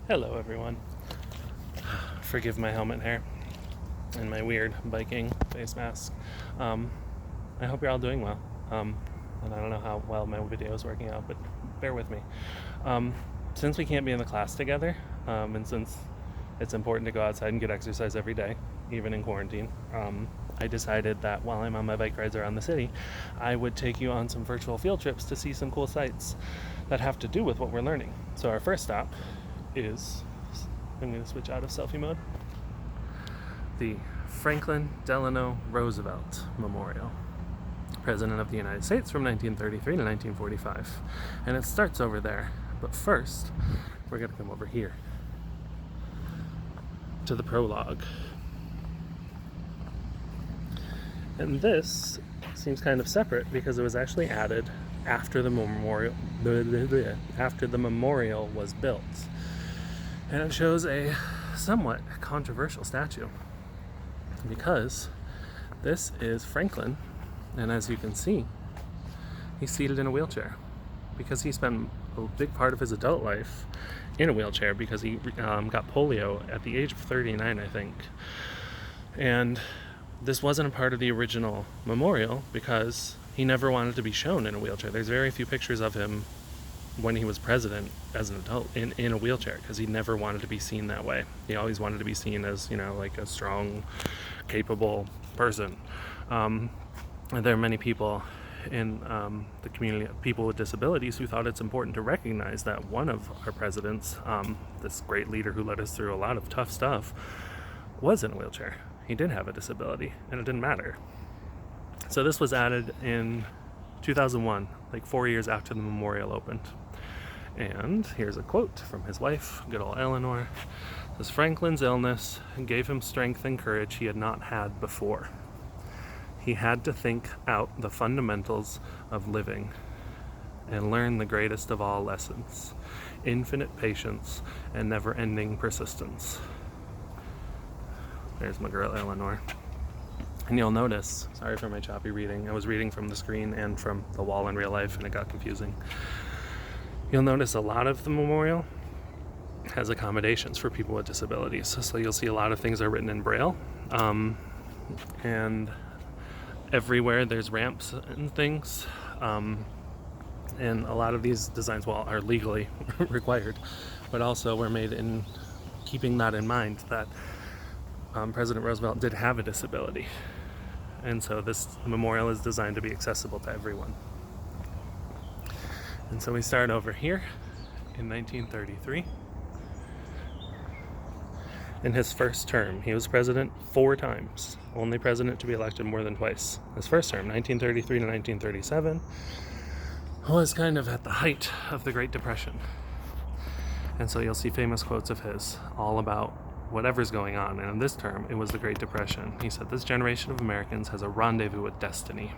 Hello everyone. Forgive my helmet hair and my weird biking face mask. I hope you're all doing well. And I don't know how well my video is working out, but bear with me. Since we can't be in the class together, and since it's important to go outside and get exercise every day, even in quarantine, I decided that while I'm on my bike rides around the city, I would take you on some virtual field trips to see some cool sites that have to do with what we're learning. So our first stop is, I'm going to switch out of selfie mode, the Franklin Delano Roosevelt Memorial, President of the United States from 1933 to 1945. And it starts over there. But first, we're going to come over here to the prologue. And this seems kind of separate because it was actually added after the memorial was built. And it shows a somewhat controversial statue because this is Franklin, and as you can see, he's seated in a wheelchair because he spent a big part of his adult life in a wheelchair because he got polio at the age of 39, I think. And this wasn't a part of the original memorial because he never wanted to be shown in a wheelchair. There's very few pictures of him when he was president as an adult in a wheelchair because he never wanted to be seen that way. He always wanted to be seen as, like a strong, capable person. And there are many people in the community, people with disabilities, who thought it's important to recognize that one of our presidents, this great leader who led us through a lot of tough stuff, was in a wheelchair. He did have a disability, and it didn't matter. So this was added in 2001, like 4 years after the memorial opened. And here's a quote from his wife, good old Eleanor. It says, "Franklin's illness gave him strength and courage he had not had before. He had to think out the fundamentals of living and learn the greatest of all lessons, infinite patience and never-ending persistence." There's my girl Eleanor. And you'll notice, sorry for my choppy reading, I was reading from the screen and from the wall in real life and it got confusing. You'll notice a lot of the memorial has accommodations for people with disabilities. So you'll see a lot of things are written in Braille. And everywhere there's ramps and things. And a lot of these designs, are legally required, but also were made in keeping that in mind that President Roosevelt did have a disability. And so this memorial is designed to be accessible to everyone. And so we start over here in 1933. In his first term, he was president 4 times, only president to be elected more than twice. His first term, 1933 to 1937, was kind of at the height of the Great Depression. And so you'll see famous quotes of his all about whatever's going on. And in this term, it was the Great Depression. He said, "This generation of Americans has a rendezvous with destiny."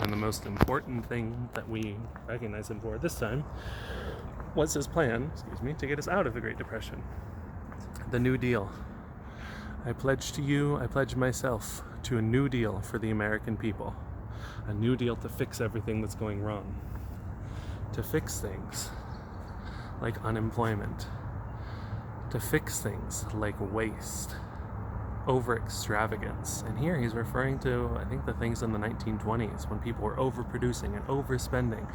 And the most important thing that we recognize him for this time was his plan, to get us out of the Great Depression. The New Deal. "I pledge to you, I pledge myself to a new deal for the American people. A new deal to fix everything that's going wrong. To fix things like unemployment. To fix things like waste, over extravagance." And here he's referring to, I think, the things in the 1920s when people were overproducing and overspending,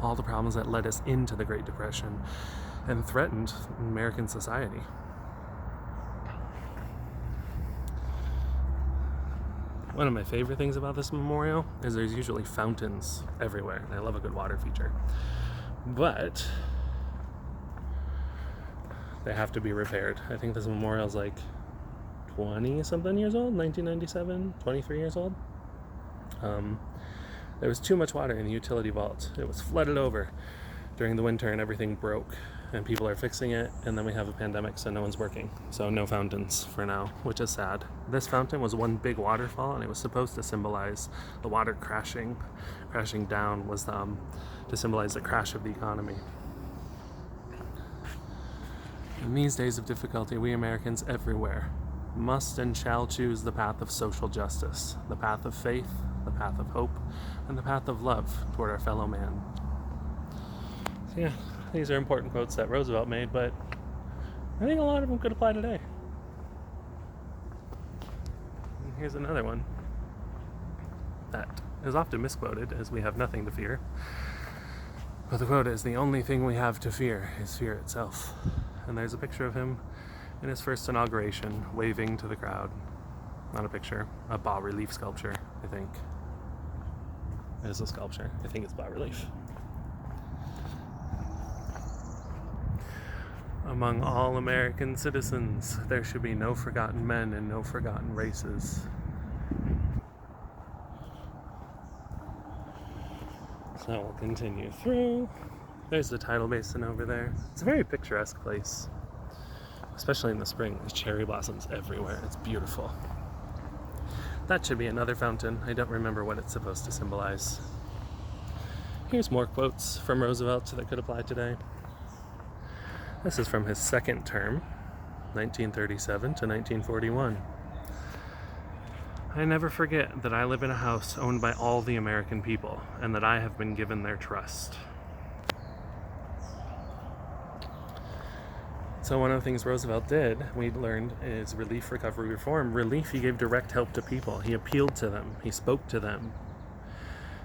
all the problems that led us into the Great Depression and threatened American society. One of my favorite things about this memorial is there's usually fountains everywhere. I love a good water feature. But they have to be repaired. I think this memorial is like 20-something years old, 1997, 23 years old. There was too much water in the utility vault. It was flooded over during the winter and everything broke. And people are fixing it, and then we have a pandemic, so no one's working. So no fountains for now, which is sad. This fountain was one big waterfall, and it was supposed to symbolize the water crashing down was to symbolize the crash of the economy. In these days of difficulty, we Americans everywhere must and shall choose the path of social justice, the path of faith, the path of hope, and the path of love toward our fellow man. So yeah, these are important quotes that Roosevelt made, but I think a lot of them could apply today. And here's another one that is often misquoted as "we have nothing to fear." But the quote is, "The only thing we have to fear is fear itself." And there's a picture of him in his first inauguration, waving to the crowd. Not a picture, a bas-relief sculpture, I think. It is a sculpture. I think it's bas-relief. Among all American citizens, there should be no forgotten men and no forgotten races. So we'll continue through. There's the tidal basin over there. It's a very picturesque place, especially in the spring. There's cherry blossoms everywhere. It's beautiful. That should be another fountain. I don't remember what it's supposed to symbolize. Here's more quotes from Roosevelt that could apply today. This is from his second term, 1937 to 1941. "I never forget that I live in a house owned by all the American people, and that I have been given their trust." So one of the things Roosevelt did, we learned, is relief, recovery, reform. Relief, he gave direct help to people. He appealed to them. He spoke to them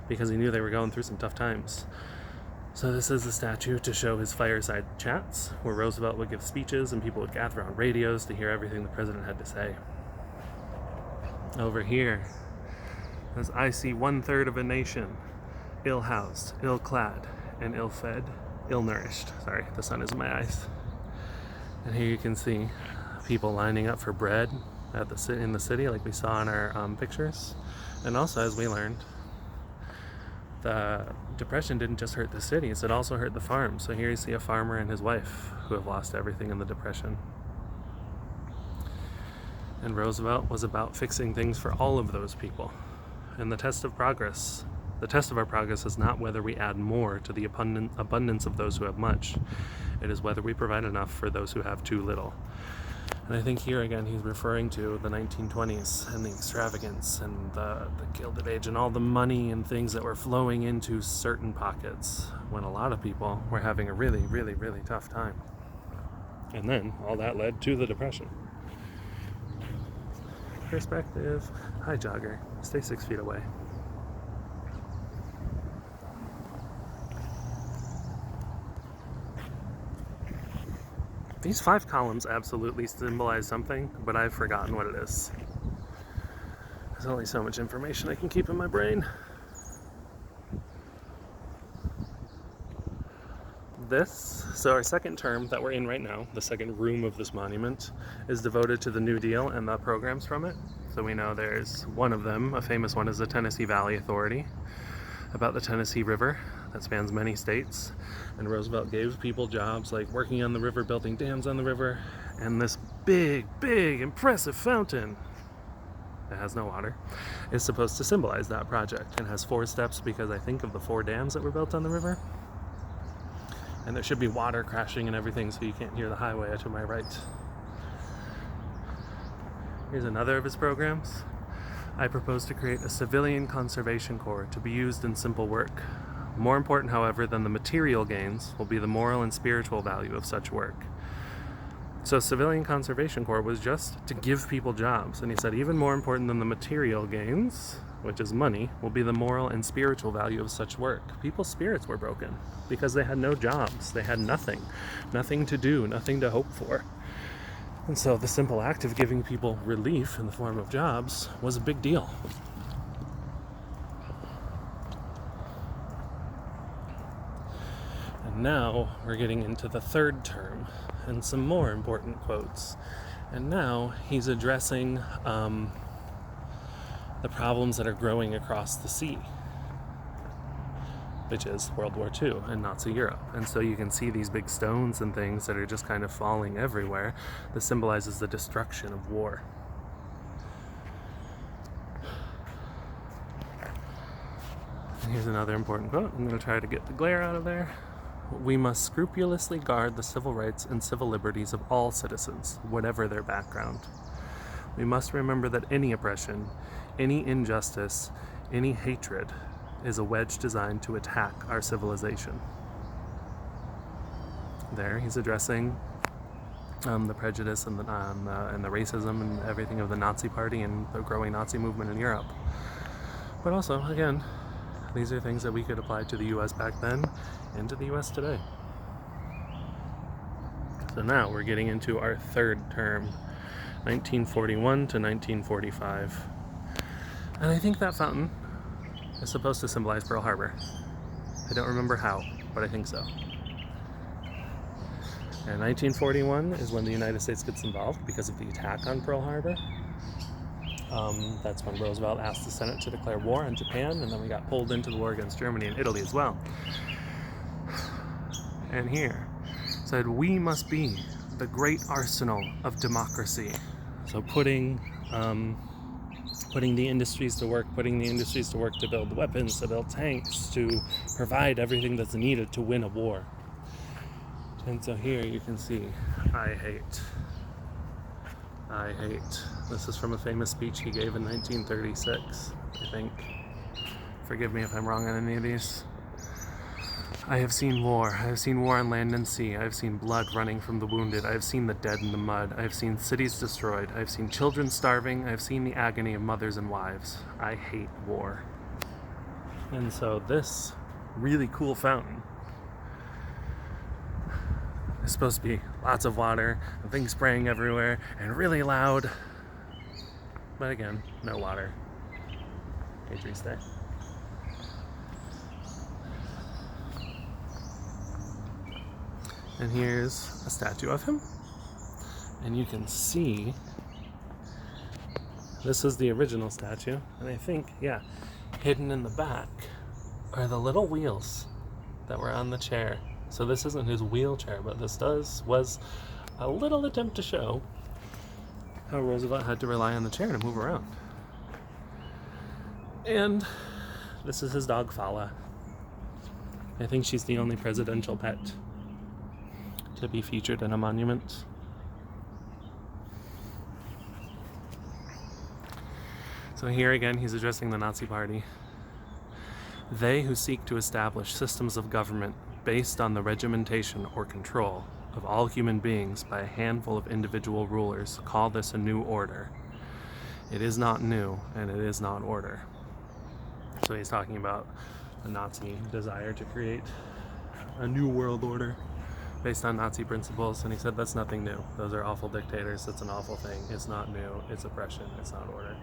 because he knew they were going through some tough times. So this is a statue to show his fireside chats, where Roosevelt would give speeches and people would gather on radios to hear everything the president had to say. Over here, as I see 1/3 of a nation, ill-housed, ill-clad, and ill-fed, ill-nourished. Sorry, the sun is in my eyes. And here you can see people lining up for bread in the city, like we saw in our pictures. And also, as we learned, the Depression didn't just hurt the cities, it also hurt the farms. So here you see a farmer and his wife who have lost everything in the Depression. And Roosevelt was about fixing things for all of those people. And the test of our progress is not whether we add more to the abundance of those who have much. It is whether we provide enough for those who have too little. And I think here again he's referring to the 1920s and the extravagance and the Gilded Age and all the money and things that were flowing into certain pockets when a lot of people were having a really, really, really tough time. And then all that led to the Depression. Perspective. Hi, jogger. Stay 6 feet away. These 5 columns absolutely symbolize something, but I've forgotten what it is. There's only so much information I can keep in my brain. So our second term that we're in right now, the second room of this monument, is devoted to the New Deal and the programs from it. So we know there's one of them, a famous one, is the Tennessee Valley Authority, about the Tennessee River that spans many states. And Roosevelt gave people jobs like working on the river, building dams on the river, and this big, big, impressive fountain that has no water is supposed to symbolize that project, and has 4 steps because I think of the 4 dams that were built on the river. And there should be water crashing and everything so you can't hear the highway to my right. Here's another of his programs. "I propose to create a civilian conservation corps to be used in simple work. More important, however, than the material gains will be the moral and spiritual value of such work." So Civilian Conservation Corps was just to give people jobs. And he said even more important than the material gains, which is money, will be the moral and spiritual value of such work. People's spirits were broken because they had no jobs. They had nothing to do, nothing to hope for. And so the simple act of giving people relief in the form of jobs was a big deal. And now we're getting into the third term and some more important quotes. And now he's addressing the problems that are growing across the sea, which is World War II and Nazi Europe. And so you can see these big stones and things that are just kind of falling everywhere. This symbolizes the destruction of war. And here's another important quote. I'm going to try to get the glare out of there. "We must scrupulously guard the civil rights and civil liberties of all citizens, whatever their background. We must remember that any oppression, any injustice, any hatred is a wedge designed to attack our civilization." There, he's addressing the prejudice and the racism and everything of the Nazi Party and the growing Nazi movement in Europe. But also, again, these are things that we could apply to the U.S. back then and to the U.S. today. So now we're getting into our third term, 1941 to 1945. And I think that fountain is supposed to symbolize Pearl Harbor. I don't remember how, but I think so. And 1941 is when the United States gets involved because of the attack on Pearl Harbor. That's when Roosevelt asked the Senate to declare war on Japan, and then we got pulled into the war against Germany and Italy as well. And here said, we must be the great arsenal of democracy. So putting the industries to work, to build weapons, to build tanks, to provide everything that's needed to win a war. And so here you can see, I hate. This is from a famous speech he gave in 1936, I think. Forgive me if I'm wrong on any of these. I have seen war. I have seen war on land and sea. I have seen blood running from the wounded. I have seen the dead in the mud. I have seen cities destroyed. I have seen children starving. I have seen the agony of mothers and wives. I hate war. And so this really cool fountain is supposed to be lots of water and things spraying everywhere and really loud. But again, no water. Hey, tree, stay. And here's a statue of him. And you can see, this is the original statue. And I think, yeah, hidden in the back are the little wheels that were on the chair. So this isn't his wheelchair, but this was a little attempt to show how Roosevelt had to rely on the chair to move around. And this is his dog, Fala. I think she's the only presidential pet to be featured in a monument. So here again, he's addressing the Nazi Party. They who seek to establish systems of government based on the regimentation or control of all human beings by a handful of individual rulers call this a new order. It is not new, and it is not order. So he's talking about the Nazi desire to create a new world order based on Nazi principles, and he said that's nothing new. Those are awful dictators. That's an awful thing. It's not new. It's oppression. It's not order.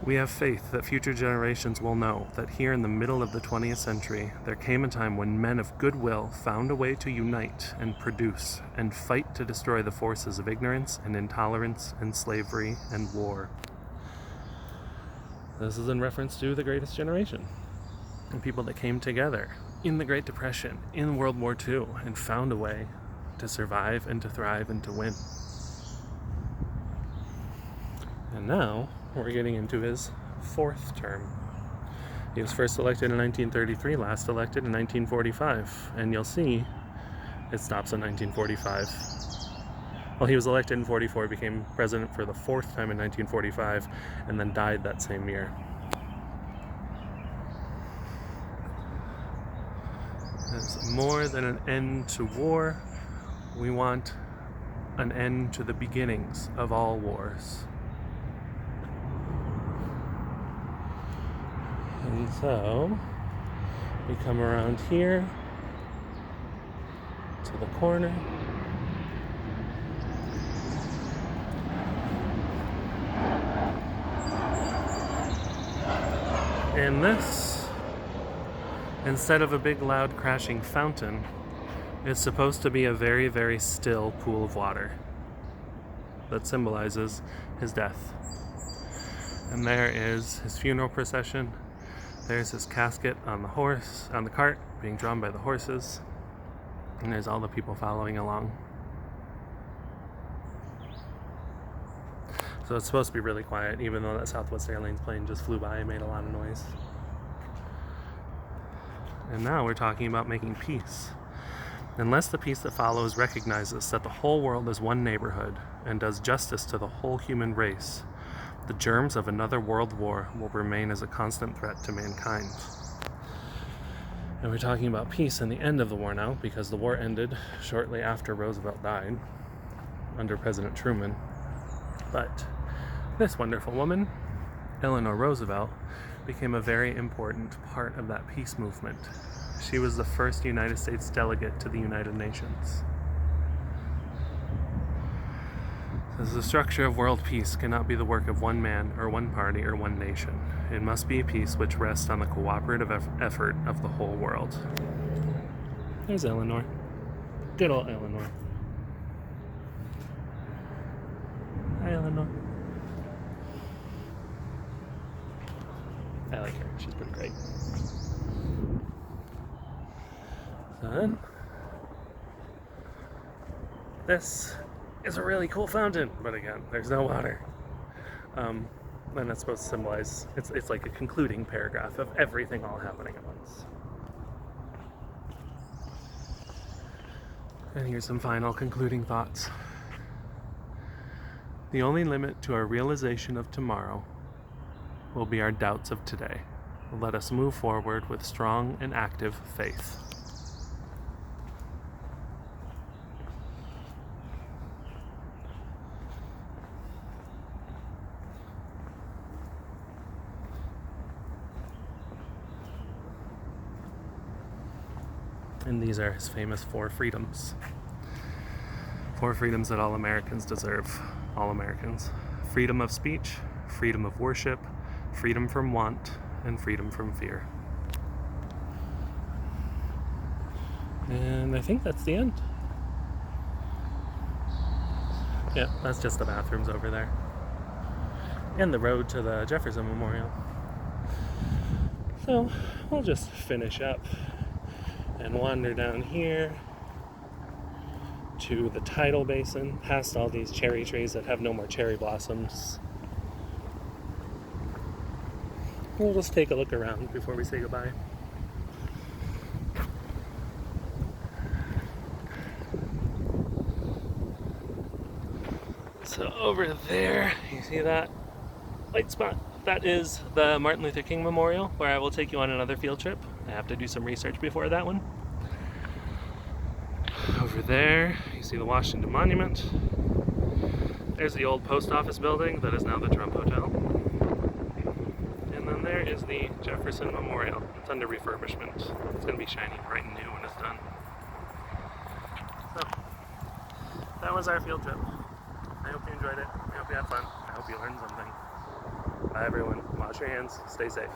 We have faith that future generations will know that here in the middle of the 20th century, there came a time when men of goodwill found a way to unite and produce and fight to destroy the forces of ignorance and intolerance and slavery and war. This is in reference to the Greatest Generation and people that came together in the Great Depression, in World War II, and found a way to survive and to thrive and to win. And now we're getting into his fourth term. He was first elected in 1933, last elected in 1945, and you'll see it stops in 1945. Well, he was elected in 44, became president for the fourth time in 1945, and then died that same year. It's more than an end to war. We want an end to the beginnings of all wars. And so we come around here to the corner. And this, instead of a big loud crashing fountain, is supposed to be a very, very still pool of water that symbolizes his death. And there is his funeral procession. There's his casket on the cart, being drawn by the horses. And there's all the people following along. So it's supposed to be really quiet, even though that Southwest Airlines plane just flew by and made a lot of noise. And now we're talking about making peace. Unless the peace that follows recognizes that the whole world is one neighborhood and does justice to the whole human race, the germs of another world war will remain as a constant threat to mankind. And we're talking about peace and the end of the war now, because the war ended shortly after Roosevelt died, under President Truman. But this wonderful woman, Eleanor Roosevelt, became a very important part of that peace movement. She was the first United States delegate to the United Nations. The structure of world peace cannot be the work of one man or one party or one nation. It must be a peace which rests on the cooperative effort of the whole world. There's Eleanor. Good old Eleanor. Hi, Eleanor. I like her. She's pretty great. So then, this is a really cool fountain, but again, there's no water. And that's supposed to symbolize, it's like a concluding paragraph of everything all happening at once. And here's some final concluding thoughts. The only limit to our realization of tomorrow will be our doubts of today. Let us move forward with strong and active faith. And these are his famous 4 freedoms. 4 freedoms that all Americans deserve. All Americans. Freedom of speech, freedom of worship, freedom from want, and freedom from fear. And I think that's the end. Yeah, that's just the bathrooms over there. And the road to the Jefferson Memorial. So, we'll just finish up and wander down here to the tidal basin, past all these cherry trees that have no more cherry blossoms. We'll just take a look around before we say goodbye. So over there, you see that light spot? That is the Martin Luther King Memorial, where I will take you on another field trip. I have to do some research before that one. Over there, you see the Washington Monument. There's the old post office building that is now the Trump Hotel. And then there is the Jefferson Memorial. It's under refurbishment. It's going to be shiny bright and new when it's done. So, that was our field trip. I hope you enjoyed it. I hope you had fun. I hope you learned something. Bye everyone. Wash your hands. Stay safe.